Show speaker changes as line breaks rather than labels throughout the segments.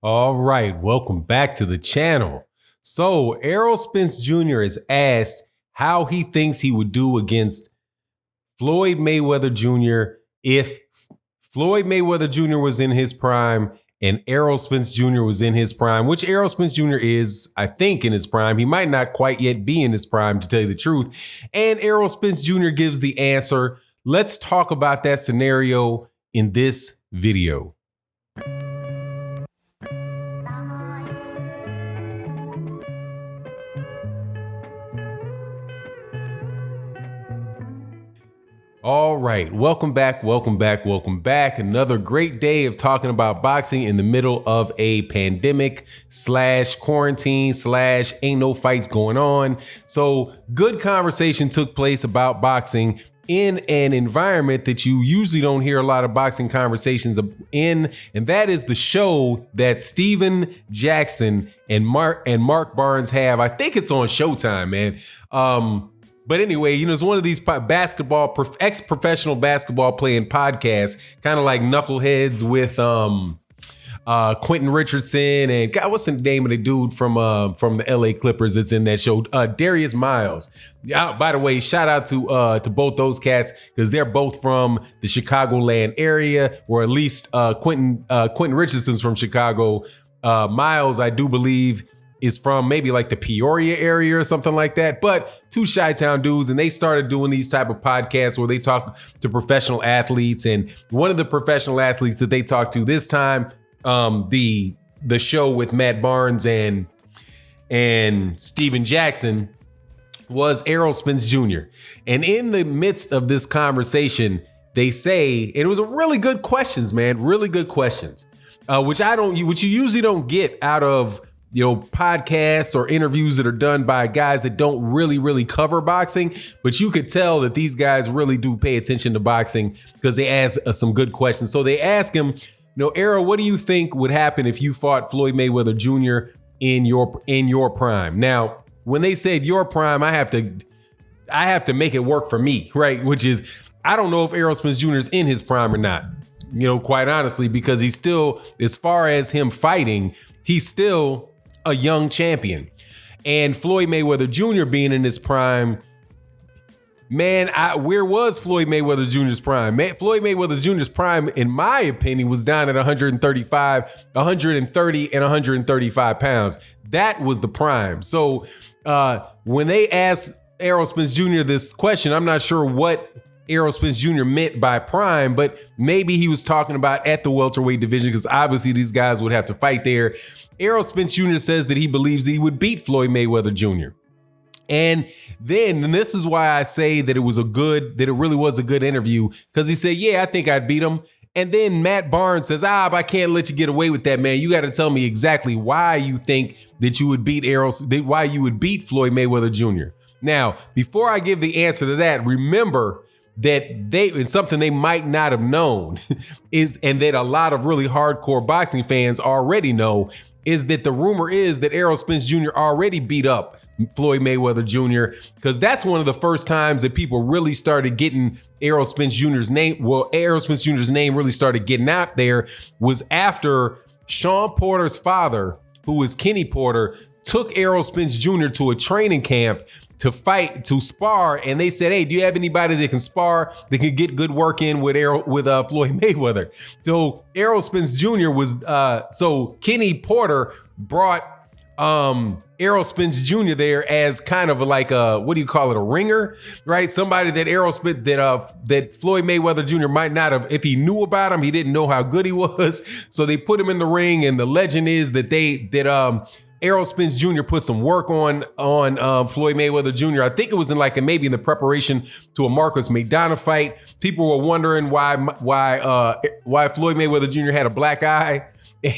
All right, welcome back to the channel. So, Errol Spence Jr. is asked how he thinks he would do against Floyd Mayweather Jr. if Floyd Mayweather Jr. was in his prime and Errol Spence Jr. was in his prime, which Errol Spence Jr. is, I think, in his prime. He might not quite yet be in his prime, to tell you the truth. And Errol Spence Jr. gives the answer. Let's talk about that scenario in this video. All right, welcome back. Another great day of talking about boxing in the middle of a pandemic / quarantine / ain't no fights going on. So good conversation took place about boxing in an environment that you usually don't hear a lot of boxing conversations in, and that is the show that Steven Jackson and Mark Barnes have. I think it's on Showtime, man. But anyway, it's one of these ex-professional basketball playing podcasts, kind of like Knuckleheads with Quentin Richardson and God, what's the name of the dude from the LA Clippers that's in that show? Darius Miles. By the way, shout out to both those cats because they're both from the Chicagoland area, or at least Quentin Richardson's from Chicago. Miles, I do believe, is from maybe like the Peoria area or something like that, but two Chi-Town dudes, and they started doing these type of podcasts where they talk to professional athletes. And one of the professional athletes that they talked to this time, the show with Matt Barnes and Steven Jackson, was Errol Spence Jr. And in the midst of this conversation, they say, and it was a really good questions, man, really good questions, which you usually don't get out of podcasts or interviews that are done by guys that don't really cover boxing. But you could tell that these guys really do pay attention to boxing because they ask some good questions. So they ask him, Errol, what do you think would happen if you fought Floyd Mayweather Jr. in your prime? Now, when they said your prime, I have to make it work for me, right? Which is, I don't know if Errol Spence Jr. is in his prime or not, quite honestly, because he's still, as far as him fighting, he's still a young champion. And Floyd Mayweather Jr. being in his prime, man, where was Floyd Mayweather Jr.'s prime? Floyd Mayweather Jr.'s prime, in my opinion, was down at 130 and 135 pounds. That was the prime. So when they asked Errol Spence Jr. this question, I'm not sure what Errol Spence Jr. meant by prime, but maybe he was talking about at the welterweight division, because obviously these guys would have to fight there. Errol Spence Jr. says that he believes that he would beat Floyd Mayweather Jr. And this is why I say that it really was a good interview, because he said, yeah, I think I'd beat him. And then Matt Barnes says, I can't let you get away with that, man. You got to tell me exactly why you think that you would beat why you would beat Floyd Mayweather Jr. Now, before I give the answer to that, remember that and something they might not have known and that a lot of really hardcore boxing fans already know, is that the rumor is that Errol Spence Jr. already beat up Floyd Mayweather Jr. because that's one of the first times that people really started getting Errol Spence Jr.'s name. Well, Errol Spence Jr.'s name really started getting out there was after Sean Porter's father, who was Kenny Porter, took Errol Spence Jr. to a training camp to spar, and they said, hey, do you have anybody that can spar, that can get good work in with Floyd Mayweather? So Errol Spence Jr. was, so Kenny Porter brought Errol Spence Jr. there as kind of like a ringer, right? Somebody that that Floyd Mayweather Jr. might not have, if he knew about him, he didn't know how good he was. So they put him in the ring, and the legend is that Errol Spence Jr. put some work on Floyd Mayweather Jr. I think it was maybe in the preparation to a Marcos Maidana fight. People were wondering why Floyd Mayweather Jr. had a black eye,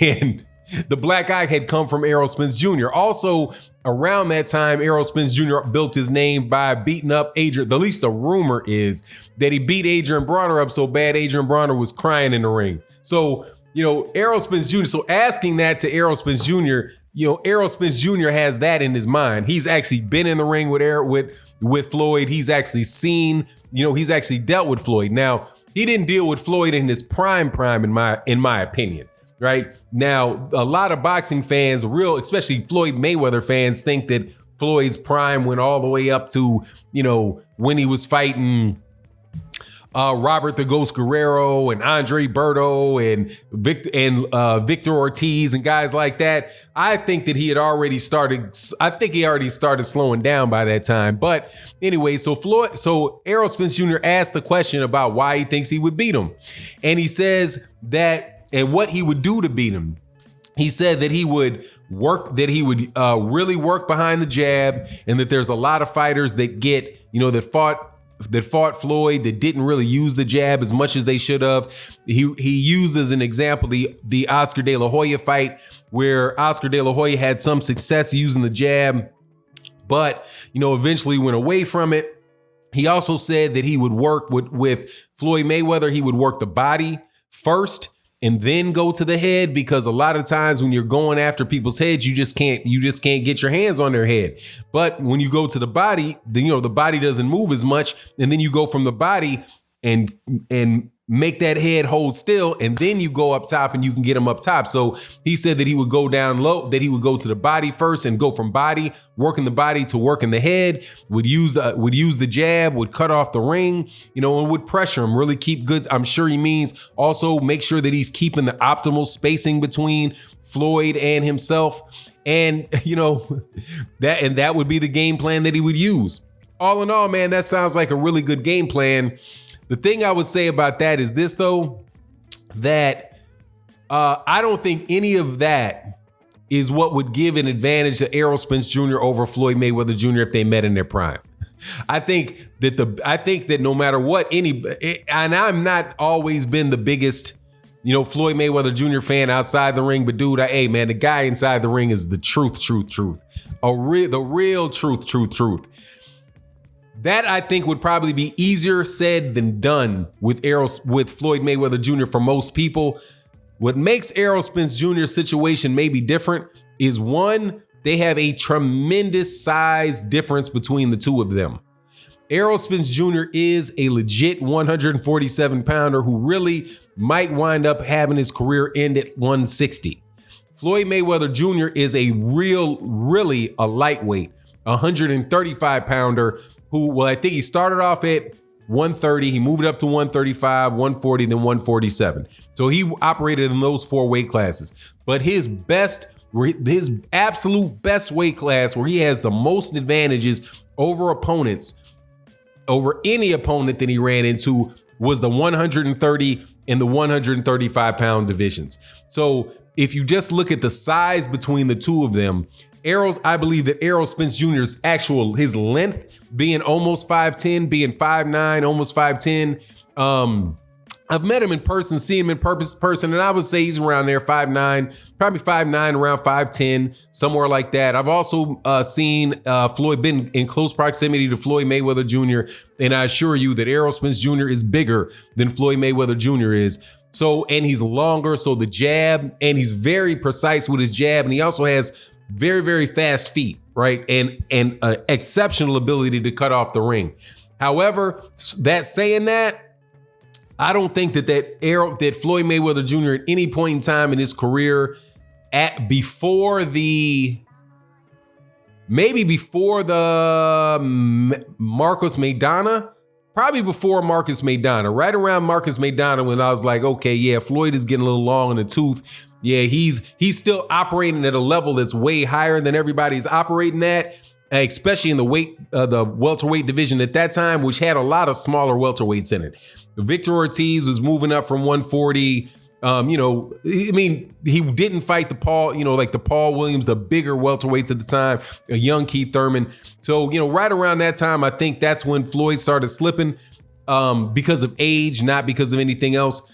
and the black eye had come from Errol Spence Jr. Also, around that time, Errol Spence Jr. built his name by beating up Adrian. At least the rumor is that he beat Adrian Bronner up so bad Adrian Bronner was crying in the ring. So, Errol Spence Jr. So asking that to Errol Spence Jr., Errol Spence Jr. has that in his mind. He's actually been in the ring with Floyd. He's actually seen, he's actually dealt with Floyd. Now, he didn't deal with Floyd in his prime in my opinion. right? Now, a lot of boxing fans, especially Floyd Mayweather fans, think that Floyd's prime went all the way up to, when he was fighting Robert the Ghost Guerrero and Andre Berto and Victor Ortiz and guys like that. I think that he had already started. I think he already started slowing down by that time. But anyway, so Errol Spence Jr. asked the question about why he thinks he would beat him, and he says that and what he would do to beat him. He said that he would really work behind the jab, and that there's a lot of fighters that that fought Floyd that didn't really use the jab as much as they should have. He used as an example the Oscar De La Hoya fight, where Oscar De La Hoya had some success using the jab, but eventually went away from it. He also said that he would work with Floyd Mayweather. He would work the body first and then go to the head, because a lot of times when you're going after people's heads, you just can't get your hands on their head. But when you go to the body, then the body doesn't move as much, and then you go from the body and make that head hold still, and then you go up top and you can get him up top. So he said that he would go down low, that he would go to the body first and go from body, working the body to working the head, would use the jab, would cut off the ring, and would pressure him, really keep good. I'm sure he means also make sure that he's keeping the optimal spacing between Floyd and himself. And, that would be the game plan that he would use. All in all, man, that sounds like a really good game plan. The thing I would say about that is this, though, that I don't think any of that is what would give an advantage to Errol Spence Jr. over Floyd Mayweather Jr. if they met in their prime. I think that no matter what, and I'm not always been the biggest, Floyd Mayweather Jr. fan outside the ring, but dude, hey man, the guy inside the ring is the truth. The real truth. That I think would probably be easier said than done with Floyd Mayweather Jr. for most people. What makes Errol Spence Jr.'s situation maybe different is, one, they have a tremendous size difference between the two of them. Errol Spence Jr. is a legit 147 pounder who really might wind up having his career end at 160. Floyd Mayweather Jr. is really a lightweight, 135 pounder who, I think he started off at 130. He moved up to 135, 140, then 147. So he operated in those four weight classes. But his absolute best weight class, where he has the most advantages over any opponent that he ran into, was the 130 and the 135 pound divisions. So if you just look at the size between the two of them, I believe that Errol Spence Jr.'s his length being almost 5'10", being 5'9", almost 5'10". I've met him in person, seen him in person, and I would say he's around there, 5'9", probably 5'9", around 5'10", somewhere like that. I've also seen Floyd, been in close proximity to Floyd Mayweather Jr., and I assure you that Errol Spence Jr. is bigger than Floyd Mayweather Jr. is. So, and he's longer, so the jab, and he's very precise with his jab, and he also has very, very fast feet, right? And exceptional ability to cut off the ring. However, I don't think that Floyd Mayweather Jr. at any point in time in his career, before the Marcos Maidana, probably before Marcus Maidana, right around Marcus Maidana, when I was like, okay, yeah, Floyd is getting a little long in the tooth. Yeah, he's still operating at a level that's way higher than everybody's operating at, especially in the welterweight division at that time, which had a lot of smaller welterweights in it. Victor Ortiz was moving up from 140. He didn't fight the Paul Williams, the bigger welterweights at the time, a young Keith Thurman. So, right around that time, I think that's when Floyd started slipping because of age, not because of anything else.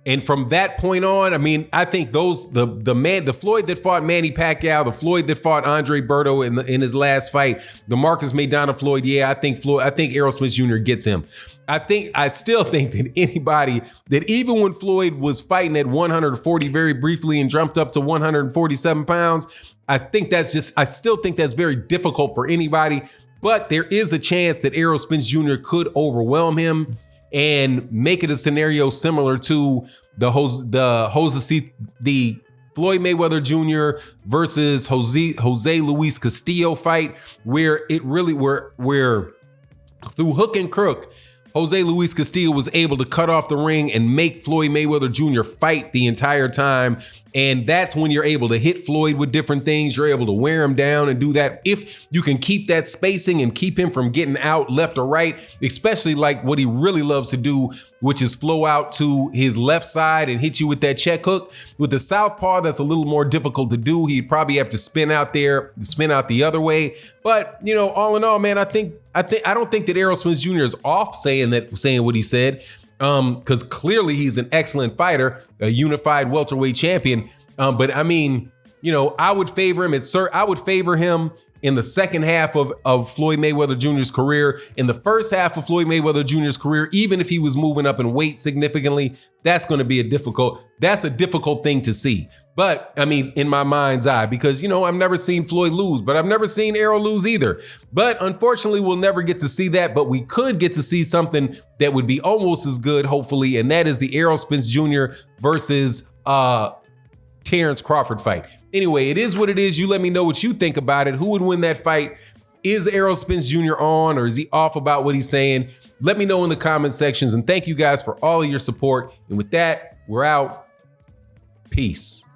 And from that point on, I think the Floyd that fought Manny Pacquiao, the Floyd that fought Andre Berto in his last fight, the Marcus Maidana Floyd, I think Errol Spence Jr. gets him. I still think that anybody that, even when Floyd was fighting at 140 very briefly and jumped up to 147 pounds, I still think that's very difficult for anybody, but there is a chance that Errol Spence Jr. could overwhelm him and make it a scenario similar to the Floyd Mayweather Jr. versus Jose Luis Castillo fight, where it really where through hook and crook, Jose Luis Castillo was able to cut off the ring and make Floyd Mayweather Jr. fight the entire time. And that's when you're able to hit Floyd with different things. You're able to wear him down and do that. If you can keep that spacing and keep him from getting out left or right, especially like what he really loves to do, which is flow out to his left side and hit you with that check hook. With the southpaw, that's a little more difficult to do. He'd probably have to spin out the other way. But, you know, all in all, man, I don't think that Errol Spence Jr. is off saying what he said, because clearly he's an excellent fighter, a unified welterweight champion. But I mean, you know, I would favor him in the second half of Floyd Mayweather Jr.'s career. In the first half of Floyd Mayweather Jr.'s career, even if he was moving up in weight significantly, that's going to be a difficult thing to see. But I mean, in my mind's eye, because, you know, I've never seen Floyd lose, but I've never seen Errol lose either. But unfortunately, we'll never get to see that. But we could get to see something that would be almost as good, hopefully. And that is the Errol Spence Jr. versus Terrence Crawford fight. Anyway, it is what it is. You let me know what you think about it. Who would win that fight? Is Errol Spence Jr. on, or is he off about what he's saying? Let me know in the comment sections. And thank you guys for all of your support. And with that, we're out. Peace.